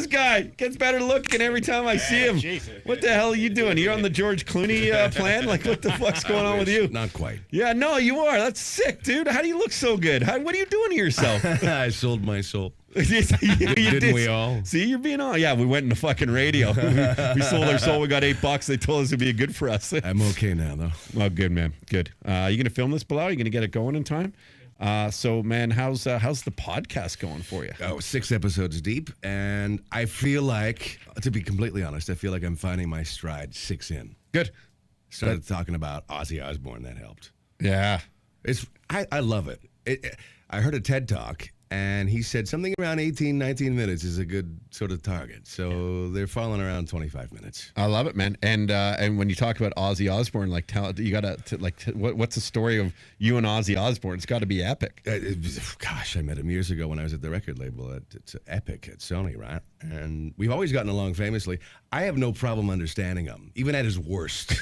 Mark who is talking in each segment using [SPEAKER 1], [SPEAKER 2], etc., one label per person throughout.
[SPEAKER 1] this guy? Gets better looking every time I see him.
[SPEAKER 2] Jesus.
[SPEAKER 1] What the hell are you doing? You're on the George Clooney plan? Like, what the fuck's going on with you?
[SPEAKER 3] Not quite.
[SPEAKER 1] Yeah, no, you are. That's sick, dude. How do you look so good? What are you doing to yourself?
[SPEAKER 3] I sold my soul.
[SPEAKER 1] Didn't
[SPEAKER 3] we all?
[SPEAKER 1] See, you're being on. Yeah, we went into fucking radio. We sold our soul. We got $8. They told us it'd be good for us.
[SPEAKER 3] I'm okay now, though.
[SPEAKER 1] Oh, good, man. Good. You going to film this, Bilal? You going to get it going in time? So, man, how's the podcast going for you?
[SPEAKER 3] 6 episodes deep, and I feel like, to be completely honest, I feel like I'm finding my stride 6 in.
[SPEAKER 1] Good.
[SPEAKER 3] Started talking about Ozzy Osbourne. That helped.
[SPEAKER 1] Yeah.
[SPEAKER 3] I love it. I heard a TED Talk, and he said something around 18, 19 minutes is a good sort of target. So they're falling around 25 minutes.
[SPEAKER 1] I love it, man. And when you talk about Ozzy Osbourne, like, you got to what's the story of you and Ozzy Osbourne? It's got to be epic.
[SPEAKER 3] Gosh, I met him years ago when I was at the record label. It's Epic at Sony, right? And we've always gotten along famously. I have no problem understanding him, even at his worst.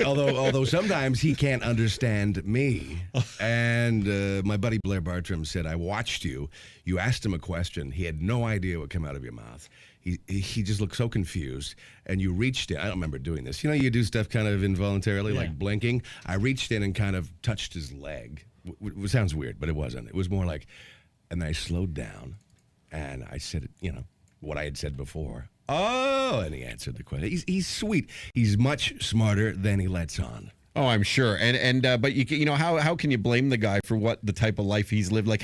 [SPEAKER 3] although sometimes he can't understand me. And my buddy Blair Bartram said, I watched you. You asked him a question. He had no idea what came out of your mouth. He just looked so confused. And you reached in. I don't remember doing this. You know, you do stuff kind of involuntarily, like blinking. I reached in and kind of touched his leg. It sounds weird, but it wasn't. It was more like, and then I slowed down. And I said, what I had said before. Oh, and he answered the question. He's sweet. He's much smarter than he lets on.
[SPEAKER 1] Oh, I'm sure. But how can you blame the guy for what the type of life he's lived? Like,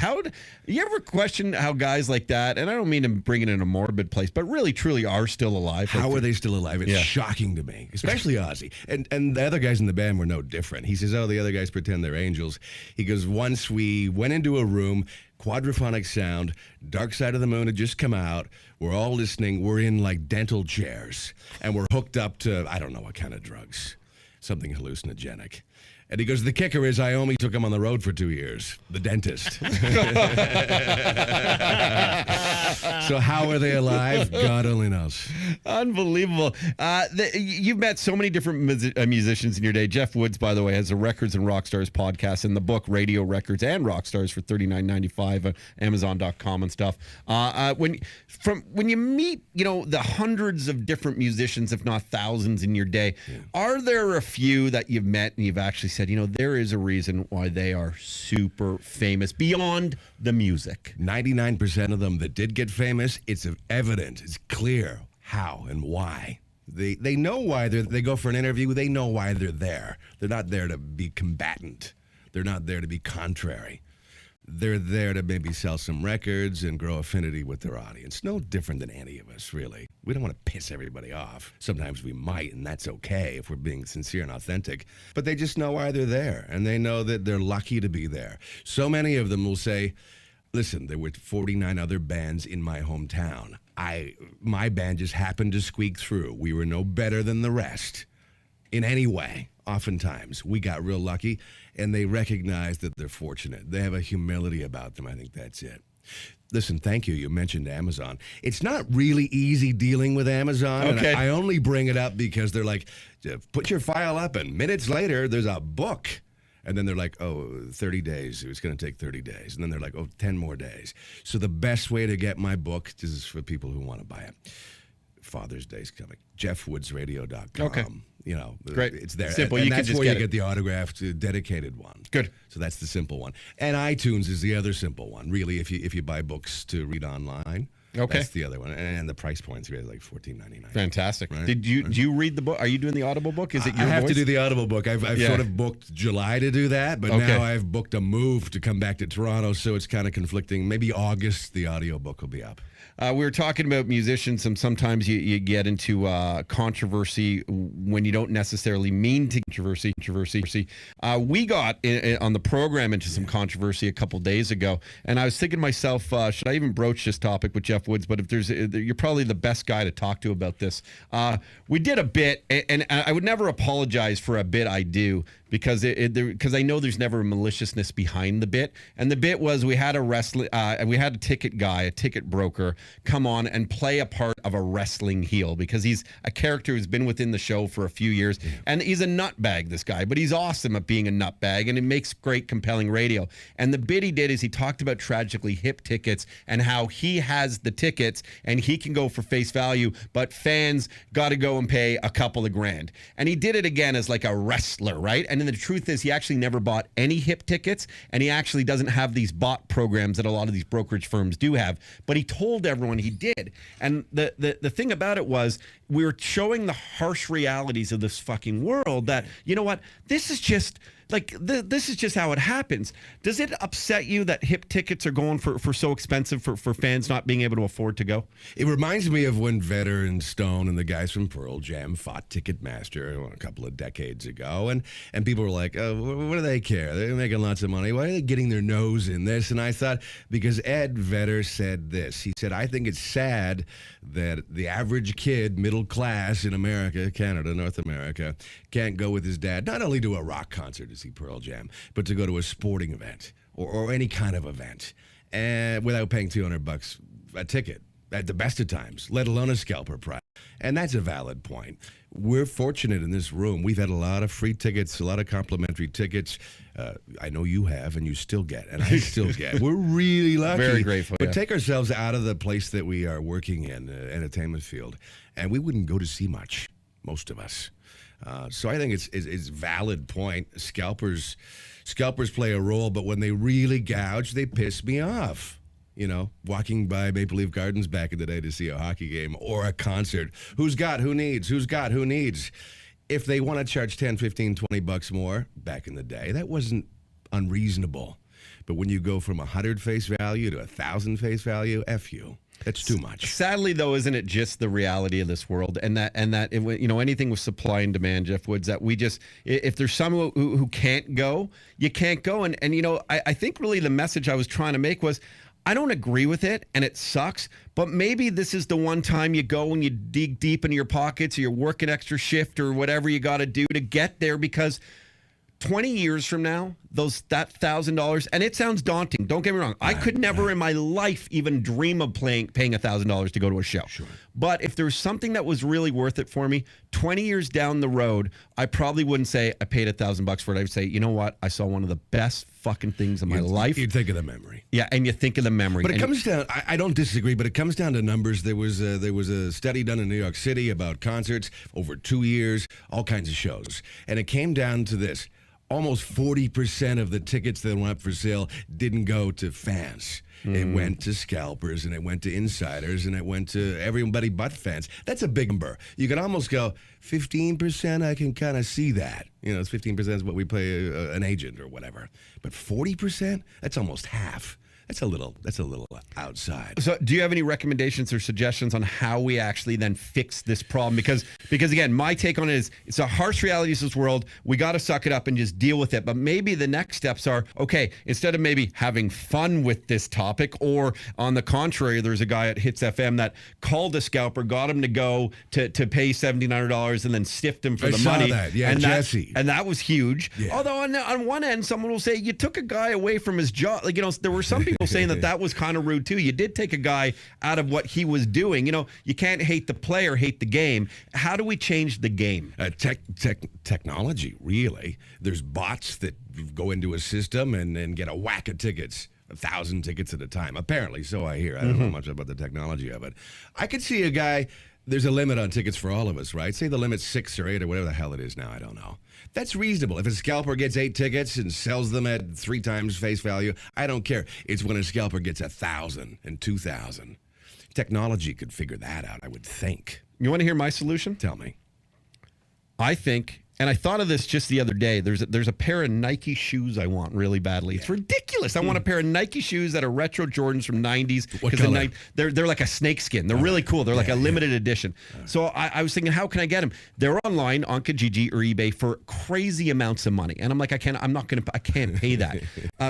[SPEAKER 1] you ever question how guys like that, and I don't mean to bring it in a morbid place, but really truly are still alive?
[SPEAKER 3] How are they still alive? It's shocking to me, especially Ozzy. And the other guys in the band were no different. He says, the other guys pretend they're angels. He goes, once we went into a room, quadraphonic sound, Dark Side of the Moon had just come out. We're all listening. We're in like dental chairs, and we're hooked up to, I don't know what kind of drugs. Something hallucinogenic. And he goes, the kicker is I only took him on the road for 2 years. The dentist. So how are they alive? God only knows.
[SPEAKER 1] Unbelievable. You've met so many different musicians in your day. Jeff Woods, by the way, has a Records and Rockstars podcast and the book Radio Records and Rockstars for $39.95 on Amazon.com and stuff. When you meet, the hundreds of different musicians, if not thousands in your day, are there a few that you've met and you've actually said, there is a reason why they are super famous beyond the music?
[SPEAKER 3] 99% of them that did get famous, it's evident, it's clear how and why. They know why they go for an interview. They know why they're there. They're not there to be combatant. They're not there to be contrary. They're there to maybe sell some records and grow affinity with their audience. No different than any of us, really. We don't want to piss everybody off. Sometimes we might, and that's okay if we're being sincere and authentic. But they just know why they're there, and they know that they're lucky to be there. So many of them will say, listen, there were 49 other bands in my hometown. My band just happened to squeak through. We were no better than the rest in any way. Oftentimes, we got real lucky, and they recognize that they're fortunate. They have a humility about them. I think that's it. Listen, thank you. You mentioned Amazon. It's not really easy dealing with Amazon.
[SPEAKER 1] Okay.
[SPEAKER 3] And I only bring it up because they're like, put your file up, and minutes later, there's a book. And then they're like, 30 days. It's going to take 30 days. And then they're like, 10 more days. So the best way to get my book is for people who want to buy it. Father's Day's coming. JeffWoodsRadio.com.
[SPEAKER 1] Okay.
[SPEAKER 3] Great. It's there.
[SPEAKER 1] Simple.
[SPEAKER 3] And
[SPEAKER 1] you
[SPEAKER 3] that's
[SPEAKER 1] can just
[SPEAKER 3] where you
[SPEAKER 1] get
[SPEAKER 3] get the autographed, dedicated one.
[SPEAKER 1] Good.
[SPEAKER 3] So that's the simple one. And iTunes is the other simple one. Really, if you buy books to read online, that's the other one. And the price point's really like $14.99.
[SPEAKER 1] Fantastic.
[SPEAKER 3] Right?
[SPEAKER 1] Do you read the book? Are you doing the Audible book? Is it your
[SPEAKER 3] I have
[SPEAKER 1] voice?
[SPEAKER 3] to do the Audible book. I've sort of booked July to do that, but now I've booked a move to come back to Toronto, so it's kind of conflicting. Maybe August, the audio book will be up.
[SPEAKER 1] We were talking about musicians, and sometimes you get into controversy when you don't necessarily mean to controversy. We got on the program into some controversy a couple days ago, and I was thinking to myself, should I even broach this topic with Jeff Woods? But you're probably the best guy to talk to about this. We did a bit, and I would never apologize for a bit I do, because because I know there's never a maliciousness behind the bit. And the bit was we had a ticket broker come on and play a part of a wrestling heel, because he's a character who's been within the show for a few years, and he's a nutbag, this guy, but he's awesome at being a nutbag, and it makes great, compelling radio. And the bit he did is he talked about tragically hip tickets and how he has the tickets and he can go for face value, but fans got to go and pay a couple of grand. And he did it again as like a wrestler, right? And then the truth is he actually never bought any hip tickets, and he actually doesn't have these bot programs that a lot of these brokerage firms do have, but he told everyone he did. And the thing about it was, we were showing the harsh realities of this fucking world, that, you know what, this is just like, this is just how it happens. Does it upset you that hip tickets are going for so expensive for fans not being able to afford to go?
[SPEAKER 3] It reminds me of when Vedder and Stone and the guys from Pearl Jam fought Ticketmaster a couple of decades ago, and people were like, oh, what do they care? They're making lots of money. Why are they getting their nose in this? And I thought, because Ed Vedder said this. He said, I think it's sad that the average kid, middle class in America, Canada, North America, can't go with his dad, not only to a rock concert to see Pearl Jam, but to go to a sporting event or any kind of event, and without paying $200 a ticket at the best of times, let alone a scalper price. And that's a valid point. We're fortunate in this room. We've had a lot of free tickets, a lot of complimentary tickets. I know you have, and you still get, and I still get. We're really lucky.
[SPEAKER 1] Very grateful.
[SPEAKER 3] But take ourselves out of the place that we are working in, the entertainment field, and we wouldn't go to see much, most of us. So I think it's valid point. Scalpers play a role, but when they really gouge, they piss me off. You know, walking by Maple Leaf Gardens back in the day to see a hockey game or a concert. Who's got who needs? Who's got who needs? If they want to charge 10, 15, 20 bucks more back in the day, that wasn't unreasonable. But when you go from 100 face value to 1,000 face value, F you. That's too much.
[SPEAKER 1] Sadly, though, isn't it just the reality of this world, and that anything with supply and demand, Jeff Woods, that we just, if there's someone who can't go, you can't go. And I think really the message I was trying to make was, I don't agree with it, and it sucks, but maybe this is the one time you go and you dig deep into your pockets, or you work an extra shift or whatever you got to do to get there, because 20 years from now, that $1,000, and it sounds daunting, don't get me wrong. I could never in my life even dream of paying $1,000 to go to a show. Sure. But if there's something that was really worth it for me, 20 years down the road, I probably wouldn't say I paid $1,000 for it. I'd say, you know what? I saw one of the best fucking things in my life.
[SPEAKER 3] You'd think of the memory.
[SPEAKER 1] Yeah, and you think of the memory.
[SPEAKER 3] But it comes down, I don't disagree, but it comes down to numbers. There was a study done in New York City about concerts over 2 years, all kinds of shows. And it came down to this. Almost 40% of the tickets that went up for sale didn't go to fans. It went to scalpers, and it went to insiders, and it went to everybody but fans. That's a big number. You can almost go 15%. I can kind of see that. You know, it's 15% is what we pay an agent or whatever. But 40%, that's almost half. That's a little outside.
[SPEAKER 1] So do you have any recommendations or suggestions on how we actually then fix this problem? Because again, my take on it is, it's a harsh reality of this world. We got to suck it up and just deal with it. But maybe the next steps are, okay, instead of maybe having fun with this topic, or on the contrary, there's a guy at Hits FM that called a scalper, got him to go to pay $1,700 and then stiffed him for the money.
[SPEAKER 3] That. Yeah,
[SPEAKER 1] and
[SPEAKER 3] Jesse.
[SPEAKER 1] And that was huge.
[SPEAKER 3] Yeah.
[SPEAKER 1] Although on one end, someone will say, you took a guy away from his job. Like, there were some people saying that was kind of rude too. You did take a guy out of what he was doing. You can't hate the player, hate the game. How do we change the game?
[SPEAKER 3] Technology, really. There's bots that go into a system and get a whack of tickets. 1,000 tickets at a time. Apparently, so I hear. I don't know much about the technology of it. I could see a guy, there's a limit on tickets for all of us, right? Say the limit's 6 or 8 or whatever the hell it is now. I don't know. That's reasonable. If a scalper gets 8 tickets and sells them at 3 times face value, I don't care. It's when a scalper gets 1,000 and 2,000. Technology could figure that out, I would think.
[SPEAKER 1] You want to hear my solution?
[SPEAKER 3] Tell me.
[SPEAKER 1] I think, and I thought of this just the other day, there's a pair of Nike shoes I want really badly. It's ridiculous. I want a pair of Nike shoes that are retro Jordans from 90s.
[SPEAKER 3] What color?
[SPEAKER 1] They're like a snakeskin. They're really cool. They're like a limited edition. So I was thinking, how can I get them? They're online on Kijiji or eBay for crazy amounts of money. And I'm like, I can't pay that.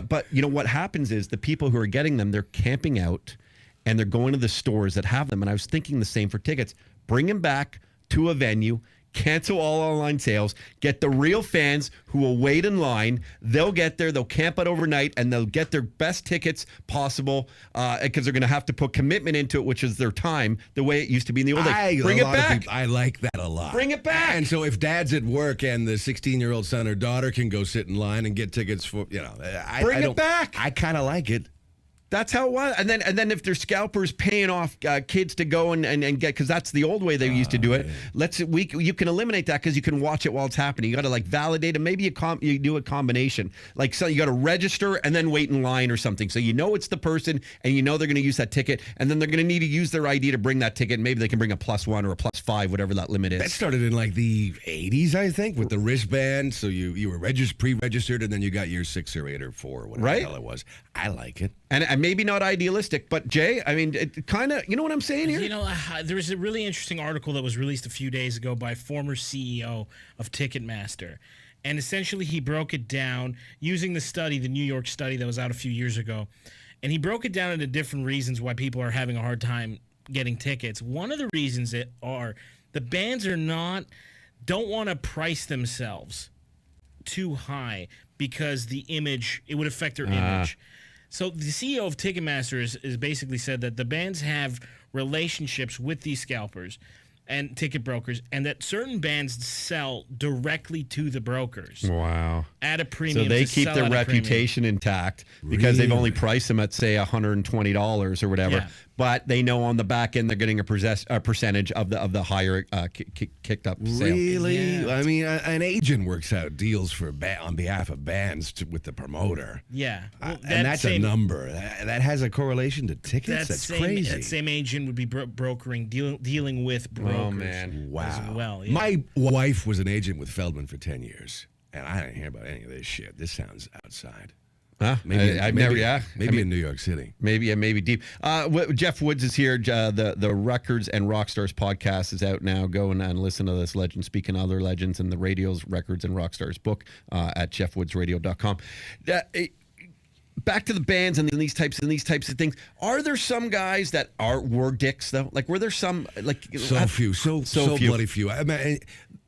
[SPEAKER 1] But you know what happens is the people who are getting them, they're camping out and they're going to the stores that have them. And I was thinking the same for tickets. Bring them back to a venue, cancel all online sales, get the real fans who will wait in line. They'll get there, they'll camp out overnight, and they'll get their best tickets possible because they're going to have to put commitment into it, which is their time, the way it used to be in the old days. Bring it back.
[SPEAKER 3] I like that a lot.
[SPEAKER 1] Bring it back.
[SPEAKER 3] And so if dad's at work and the 16-year-old son or daughter can go sit in line and get tickets for,
[SPEAKER 1] Bring it back.
[SPEAKER 3] I kind of like it.
[SPEAKER 1] That's how it was. And then if there's scalpers paying off kids to go and get, because that's the old way they used to do it. You can eliminate that because you can watch it while it's happening. You got to like validate it. Maybe you do a combination. Like, so you got to register and then wait in line or something. So you know it's the person and you know they're going to use that ticket, and then they're going to need to use their ID to bring that ticket. Maybe they can bring a +1 or a +5, whatever that limit is.
[SPEAKER 3] That started in like the 80s, I think, with the wristband. So you were pre-registered and then you got your 6 or 8 or 4 or whatever the hell it was. I like it.
[SPEAKER 1] And maybe not idealistic, but Jay, I mean, it kind of, you know what I'm saying here?
[SPEAKER 2] There was a really interesting article that was released a few days ago by former CEO of Ticketmaster. And essentially he broke it down using the New York study that was out a few years ago. And he broke it down into different reasons why people are having a hard time getting tickets. One of the reasons are the bands don't want to price themselves too high because it would affect their image. So the CEO of Ticketmaster is basically said that the bands have relationships with these scalpers and ticket brokers, and that certain bands sell directly to the brokers.
[SPEAKER 1] Wow.
[SPEAKER 2] At a premium.
[SPEAKER 1] So they keep their reputation intact because they've only priced them at, say, $120 or whatever.
[SPEAKER 2] Yeah.
[SPEAKER 1] But they know on the back end they're getting a percentage of the higher kicked up sale.
[SPEAKER 3] Really?
[SPEAKER 2] Yeah.
[SPEAKER 3] I mean, an agent works out deals on behalf of bands with the promoter.
[SPEAKER 2] Yeah. Well,
[SPEAKER 3] and that's a number. That has a correlation to tickets? That's crazy.
[SPEAKER 2] That same agent would be brokering, dealing with brokers.
[SPEAKER 1] Oh, man.
[SPEAKER 3] Wow.
[SPEAKER 2] As well. Yeah.
[SPEAKER 3] My wife was an agent with Feldman for 10 years, and I didn't hear about any of this shit. This sounds outside.
[SPEAKER 1] Huh?
[SPEAKER 3] Maybe
[SPEAKER 1] in
[SPEAKER 3] New York City.
[SPEAKER 1] Maybe deep. Jeff Woods is here. The Records and Rockstars podcast is out now. Go and listen to this legend speaking of other legends in the radio's Records and Rockstars book at jeffwoodsradio.com. Back to the bands and these types of things. Are there some guys that were dicks though? Like, were there some
[SPEAKER 3] so few, so
[SPEAKER 1] few.
[SPEAKER 3] bloody few? I mean,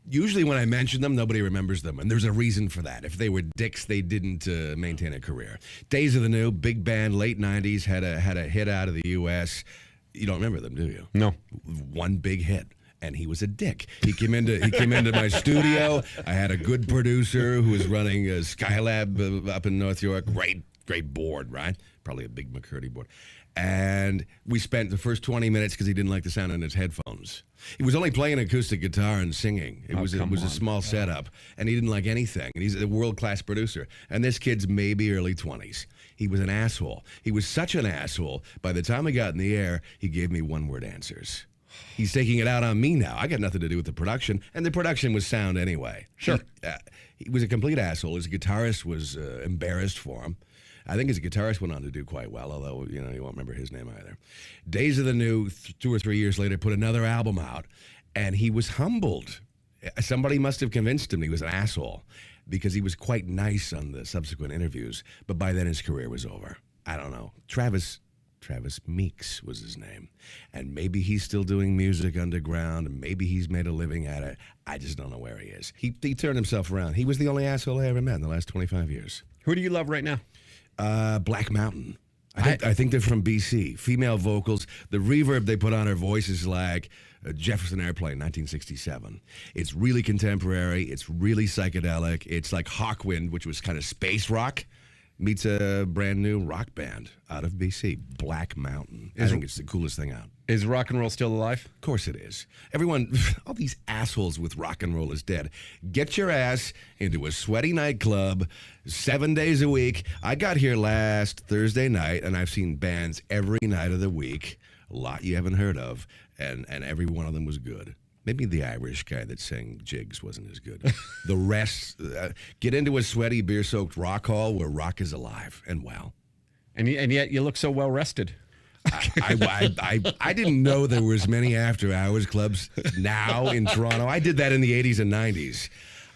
[SPEAKER 3] usually when I mention them, nobody remembers them, and there's a reason for that. If they were dicks, they didn't maintain a career. Days of the New, big band, late '90s, had a hit out of the U.S. You don't remember them, do you?
[SPEAKER 1] No.
[SPEAKER 3] One big hit. And he was a dick. He came into my studio. I had a good producer who was running a Skylab up in North York. Great board, right? Probably a big McCurdy board. And we spent the first 20 minutes because he didn't like the sound in his headphones. He was only playing acoustic guitar and singing. It was a small setup, and he didn't like anything. And he's a world-class producer. And this kid's maybe early 20s. He was an asshole. He was such an asshole. By the time I got in the air, he gave me one-word answers. He's taking it out on me now. I got nothing to do with the production, and the production was sound anyway.
[SPEAKER 1] Sure.
[SPEAKER 3] He was a complete asshole. His guitarist was embarrassed for him. I think his guitarist went on to do quite well, although, you won't remember his name either. Days of the New, 2 or 3 years later, put another album out, and he was humbled. Somebody must have convinced him he was an asshole because he was quite nice on the subsequent interviews, but by then his career was over. I don't know. Travis Meeks was his name, and maybe he's still doing music underground, and maybe he's made a living at it. I just don't know where he is. He turned himself around. He was the only asshole I ever met in the last 25 years.
[SPEAKER 1] Who do you love right now?
[SPEAKER 3] Black Mountain. I think they're from BC. Female vocals. The reverb they put on her voice is like Jefferson Airplane, 1967. It's really contemporary. It's really psychedelic. It's like Hawkwind, which was kind of space rock, meets a brand new rock band out of BC, Black Mountain. I think it's the coolest thing out.
[SPEAKER 1] Is rock and roll still alive?
[SPEAKER 3] Of course it is. Everyone, all these assholes with rock and roll is dead. Get your ass into a sweaty nightclub 7 days a week. I got here last Thursday night, and I've seen bands every night of the week, a lot you haven't heard of, and every one of them was good. Maybe the Irish guy that sang Jigs wasn't as good. The rest, get into a sweaty, beer-soaked rock hall where rock is alive and well.
[SPEAKER 1] And yet you look so well rested.
[SPEAKER 3] I didn't know there was many after-hours clubs now in Toronto. I did that in the 80s and 90s.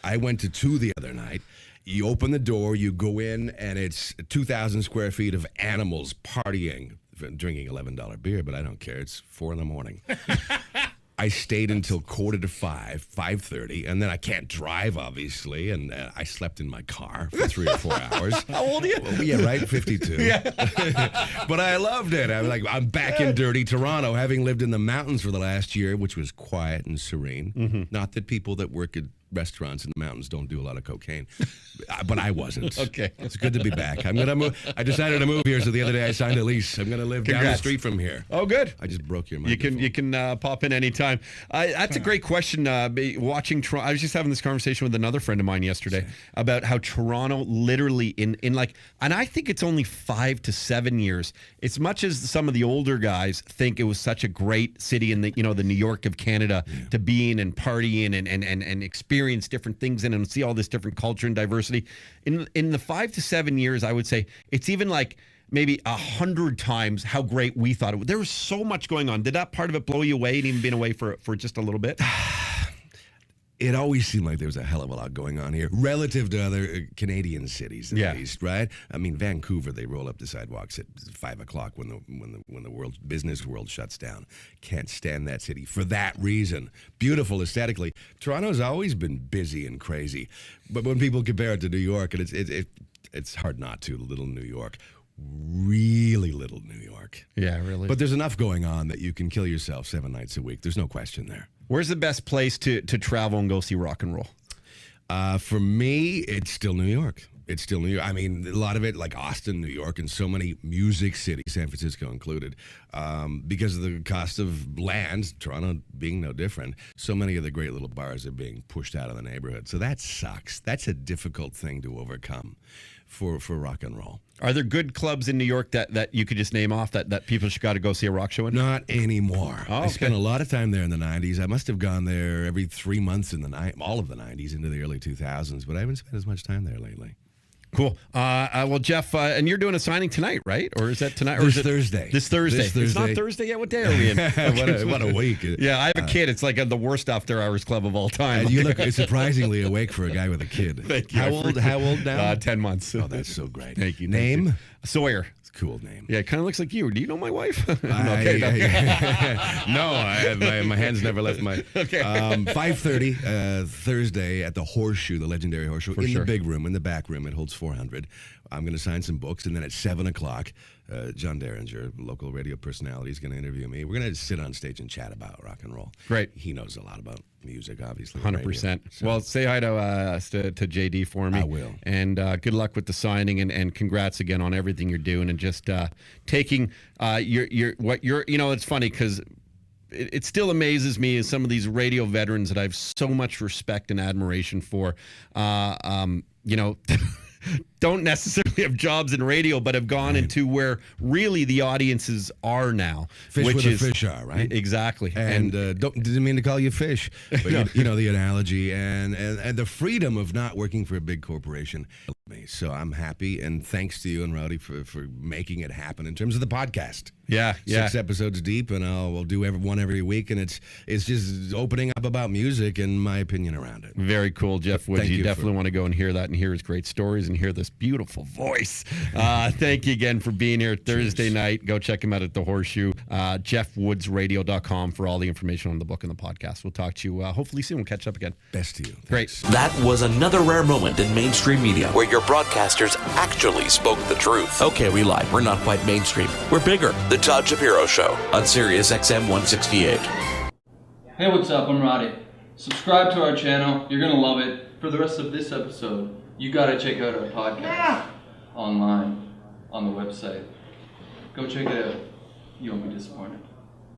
[SPEAKER 3] I went to 2 the other night. You open the door, you go in, and it's 2,000 square feet of animals partying, drinking $11 beer, but I don't care. It's 4 a.m. I stayed until 4:45, 5:30, and then I can't drive, obviously, and I slept in my car for 3 or 4 hours.
[SPEAKER 1] How old are you?
[SPEAKER 3] Well, yeah, right, 52. Yeah. But I loved it. I'm back in dirty Toronto, having lived in the mountains for the last year, which was quiet and serene. Mm-hmm. Not that people that work at restaurants in the mountains don't do a lot of cocaine, but I wasn't.
[SPEAKER 1] Okay.
[SPEAKER 3] It's good to be back. I'm gonna move. I decided to move here, so the other day I signed a lease. I'm gonna live down the street from here.
[SPEAKER 1] Oh, good.
[SPEAKER 3] I just broke your microphone.
[SPEAKER 1] You can pop in anytime. That's a great question. Watching Toronto, I was just having this conversation with another friend of mine yesterday about how Toronto literally in like, and I think it's only 5 to 7 years. As much as some of the older guys think it was such a great city in the the New York of Canada to be in and partying and experience different things in and see all this different culture and diversity. In the 5 to 7 years, I would say it's even like maybe 100 times how great we thought it was. There was so much going on. Did that part of it blow you away and even been away for just a little bit?
[SPEAKER 3] It always seemed like there was a hell of a lot going on here relative to other Canadian cities, at least, right? I mean, Vancouver, they roll up the sidewalks at 5 o'clock when the business world shuts down. Can't stand that city for that reason. Beautiful aesthetically. Toronto's always been busy and crazy, but when people compare it to New York, and it's hard not to. Little New York. Really little New York.
[SPEAKER 1] Yeah, really.
[SPEAKER 3] But there's enough going on that you can kill yourself 7 nights a week. There's no question there.
[SPEAKER 1] Where's the best place to travel and go see rock and roll?
[SPEAKER 3] For me, it's still New York. It's still New York. I mean, a lot of it, like Austin, New York, and so many music cities, San Francisco included, because of the cost of land, Toronto being no different, so many of the great little bars are being pushed out of the neighborhood. So that sucks. That's a difficult thing to overcome for rock and roll.
[SPEAKER 1] Are there good clubs in New York that you could just name off that people should got to go see a rock show in?
[SPEAKER 3] Not anymore.
[SPEAKER 1] Oh, okay.
[SPEAKER 3] I spent a lot of time there in the 90s. I must have gone there every 3 months in all of the 90s into the early 2000s, but I haven't spent as much time there lately.
[SPEAKER 1] Cool. Well, Jeff, and you're doing a signing tonight, right? Or is that tonight? Or is it
[SPEAKER 3] Thursday?
[SPEAKER 1] This Thursday. It's not Thursday yet. What day are we in?
[SPEAKER 3] what a week.
[SPEAKER 1] Yeah, I have a kid. It's like the worst after hours club of all time.
[SPEAKER 3] And you look surprisingly awake for a guy with a kid.
[SPEAKER 1] Thank you.
[SPEAKER 3] How old now?
[SPEAKER 1] 10 months.
[SPEAKER 3] Oh, that's so great.
[SPEAKER 1] Thank you.
[SPEAKER 3] Name?
[SPEAKER 1] Sawyer.
[SPEAKER 3] Cool name.
[SPEAKER 1] Yeah, it kind of looks like you. Do you know my wife?
[SPEAKER 3] No, my hands never left my.
[SPEAKER 1] Okay.
[SPEAKER 3] 5:30 Thursday at the Horseshoe, the legendary Horseshoe, the big room, in the back room. It holds 400. I'm going to sign some books, and then at 7 o'clock, John Derringer, local radio personality, is going to interview me. We're going to sit on stage and chat about rock and roll.
[SPEAKER 1] Great.
[SPEAKER 3] He knows a lot about music, obviously.
[SPEAKER 1] 100%. So. Well, say hi to JD for me.
[SPEAKER 3] I will.
[SPEAKER 1] And good luck with the signing, and congrats again on everything you're doing, and just taking it's funny because it still amazes me as some of these radio veterans that I have so much respect and admiration for, don't necessarily have jobs in radio, but have gone into where really the audiences are now.
[SPEAKER 3] Fish where the fish are, right?
[SPEAKER 1] Exactly.
[SPEAKER 3] And didn't mean to call you fish, but
[SPEAKER 1] No.
[SPEAKER 3] you know the analogy and the freedom of not working for a big corporation. So I'm happy, and thanks to you and Rowdy for making it happen in terms of the podcast.
[SPEAKER 1] Yeah.
[SPEAKER 3] 6 episodes deep, and we'll do one every week, and it's just opening up about music and my opinion around it.
[SPEAKER 1] Very cool, Jeff Woods.
[SPEAKER 3] Thank
[SPEAKER 1] You
[SPEAKER 3] you
[SPEAKER 1] definitely want to go and hear that and hear his great stories and hear this beautiful voice. Thank you again for being here Thursday night. Go check him out at the Horseshoe. JeffWoodsRadio.com for all the information on the book and the podcast. We'll talk to you hopefully soon. We'll catch up again.
[SPEAKER 3] Best to you.
[SPEAKER 1] Great.
[SPEAKER 3] Thanks.
[SPEAKER 4] That was another rare moment in mainstream media where your broadcasters actually spoke the truth. Okay, we lied. We're not quite mainstream. We're bigger. The Todd Shapiro Show on SiriusXM 168.
[SPEAKER 5] Hey, what's up? I'm Roddy. Subscribe to our channel. You're going to love it. For the rest of this episode, you got to check out our podcast online on the website. Go check it out. You won't be disappointed.